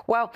Well,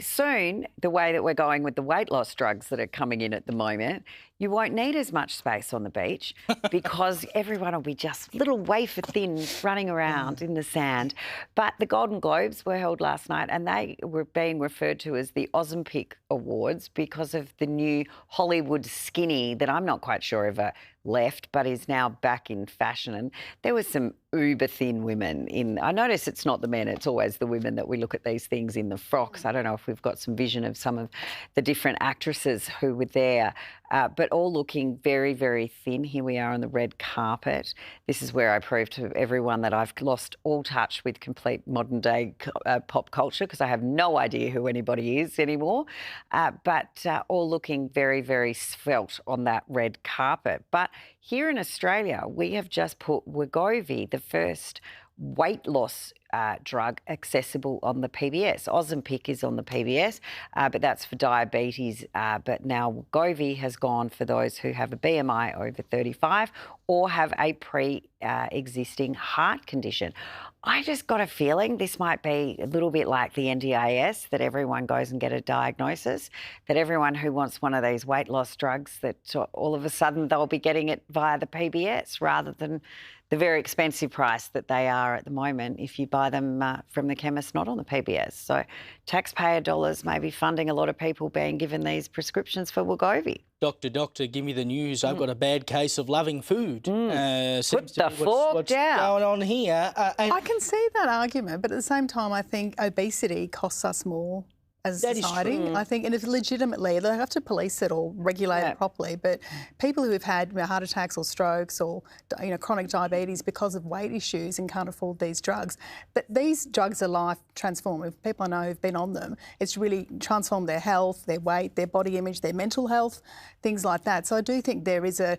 soon, the way that we're going with the weight loss drugs that are coming in at the moment, you won't need as much space on the beach because everyone will be just little wafer thin running around in the sand. But the Golden Globes were held last night and they were being referred to as the Ozempic Awards because of the new Hollywood skinny that I'm not quite sure ever left but is now back in fashion. And there were some uber thin women in. I notice it's not the men, it's always the women that we look at these things in the frocks. I don't know if we've got some vision of some of the different actresses who were there, but all looking very, very thin. Here we are on the red carpet. This is where I prove to everyone that I've lost all touch with complete modern day pop culture because I have no idea who anybody is anymore, but all looking very, very svelte on that red carpet. But here in Australia, we have just put Wegovy, the first weight loss drug accessible on the PBS. Ozempic is on the PBS, but that's for diabetes. But now Wegovy has gone for those who have a BMI over 35 or have a pre-existing heart condition. I just got a feeling this might be a little bit like the NDIS, that everyone goes and get a diagnosis, that everyone who wants one of these weight loss drugs, that all of a sudden they'll be getting it via the PBS rather than the very expensive price that they are at the moment if you buy them from the chemist not on the PBS. So taxpayer dollars may be funding a lot of people being given these prescriptions for Wegovy. Doctor, give me the news. I've got a bad case of loving food. Put the fork down. What's going on here? I can see that argument, but at the same time, I think obesity costs us more as a society. I think, and if legitimately, they have to police it or regulate it properly. But people who have had heart attacks or strokes or chronic diabetes because of weight issues and can't afford these drugs, but these drugs are life transformative. People I know who've been on them, it's really transformed their health, their weight, their body image, their mental health, things like that. So I do think there is an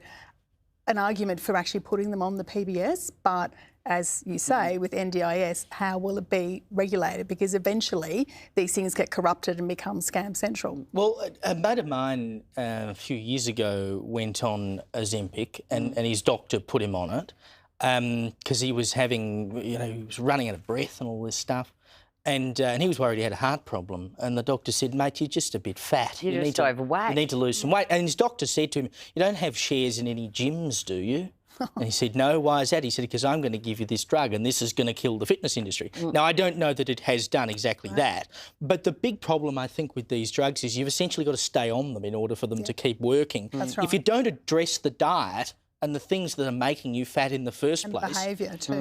argument for actually putting them on the PBS, but as you say, with NDIS, how will it be regulated? Because eventually these things get corrupted and become scam central. Well, a mate of mine a few years ago went on Ozempic and his doctor put him on it because he was having, he was running out of breath and all this stuff. And he was worried he had a heart problem. And the doctor said, mate, you're just a bit fat. You're just overweight. You need to lose some weight. And his doctor said to him, you don't have shares in any gyms, do you? And he said, no, why is that? He said, because I'm going to give you this drug and this is going to kill the fitness industry. Now, I don't know that it has done exactly that, but the big problem, I think, with these drugs is you've essentially got to stay on them in order for them to keep working. That's right. If you don't address the diet and the things that are making you fat in the first and place... behaviour too.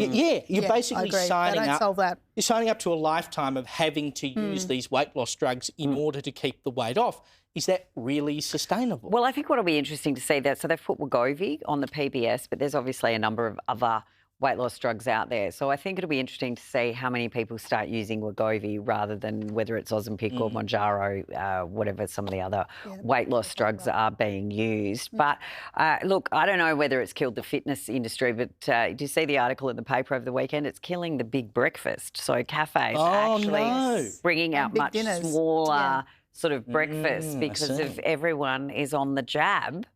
You're basically signing up... Solve that. You're signing up to a lifetime of having to use these weight loss drugs in order to keep the weight off. Is that really sustainable? Well, I think what'll be interesting to see that, so they've put Wegovy on the PBS, but there's obviously a number of other weight loss drugs out there. So I think it'll be interesting to see how many people start using Wegovy rather than whether it's Ozempic or Mounjaro, whatever some of the other weight loss drugs are being used. But look, I don't know whether it's killed the fitness industry, but did you see the article in the paper over the weekend? It's killing the big breakfast. So cafes actually bringing out much smaller sort of breakfast because of everyone is on the jab.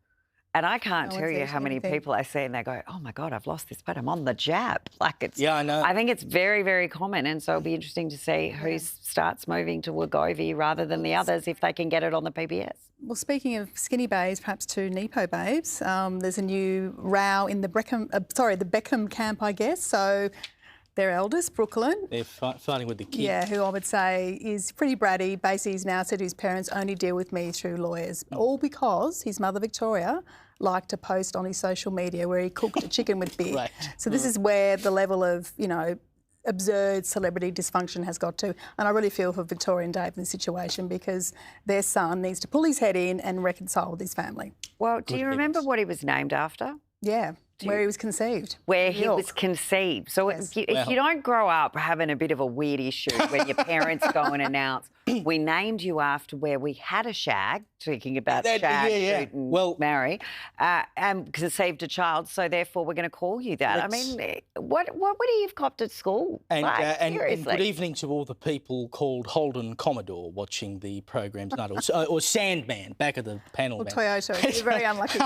And I can't tell you how many people I see and they go, oh, my God, I've lost this, but I'm on the jab. Like it's, I know. I think it's very, very common. And so it'll be interesting to see who starts moving to Wegovy rather than the others if they can get it on the PBS. Well, speaking of skinny babes, perhaps to Nepo babes, there's a new row in the Beckham camp, I guess. So their eldest, Brooklyn. They're fighting with the kid. Yeah, who I would say is pretty bratty. Basically, he's now said his parents only deal with me through lawyers, all because his mother, Victoria, liked to post on his social media where he cooked a chicken with beer. Right. So this is where the level of, absurd celebrity dysfunction has got to. And I really feel for Victoria and Dave in this situation because their son needs to pull his head in and reconcile with his family. Well, do you remember what he was named after? Yeah. Where he was conceived. Where he was conceived. So if you don't grow up having a bit of a weird issue when your parents go and announce, we named you after where we had a shag, speaking about shag, shoot and marry, and conceived a child, so therefore we're going to call you that. I mean, what would he have copped at school? And, and seriously. good evening to all the people called Holden Commodore watching the program's night, or Sandman back at the panel. Or Toyota. You're very unlucky.